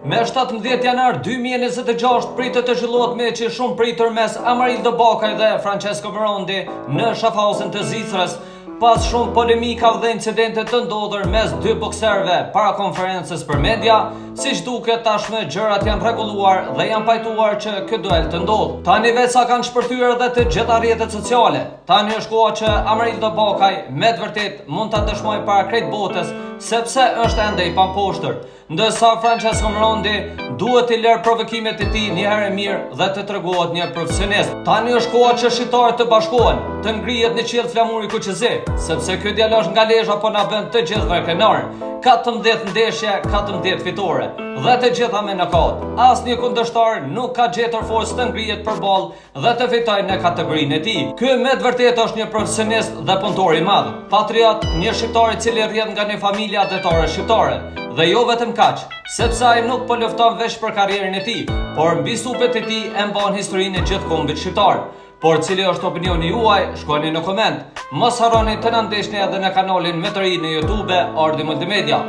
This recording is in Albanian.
Me 17 janar 2026 pritet të zhvillohet meçi shumë pritër mes Amarildo Bakaj dhe Francesco Marondi në Schaffhausen të Zvicrës, pas shumë polemika dhe incidente të ndodhur mes dy bokserëve para konferencës për media. Siç duket tashmë gjërat janë rregulluar dhe janë pajtuar që ky duel të ndodhë. Tani veca kanë shpërthyer edhe të gjitha rrjetet sociale. Tani është koha që Amarildo Bakaj me të vërtet mund ta dëshmojë para krejt botës, sepse është ende i pamposhtër. Ndërsa Francesco Marondi duhet të lërë provokimet e tij një herë mirë dhe të tregohet një profesionist. Tani është koha që shqiptarët të bashkohen, të ngrihet në qiell flamuri kuqëzi, sepse ky djalosh nga Lezhë po na bën të gjithë krenar. 14 ndeshje, 14 fitore dhe të gjitha me nokaut. Asnjë kundërshtar nuk ka gjetur forcë të ngrihet përballë dhe të fitojë në kategorinë e tij. Ky me të vërtetë është një profesionist dhe punëtor i madh. Patriot, një shqiptar i cili rrjedh nga një familje adhetore shqiptare. Dhe jo vetëm kaq, sepse ai nuk po lufton vetëm për karrierën e tij, por mbi supet e tij e mban historinë e gjithë kombit shqiptar. Por cili është opinioni juaj, shkruani në koment. Mos harroni të na ndjeshni edhe në kanalin më të ri në YouTube Ardi Multimedia.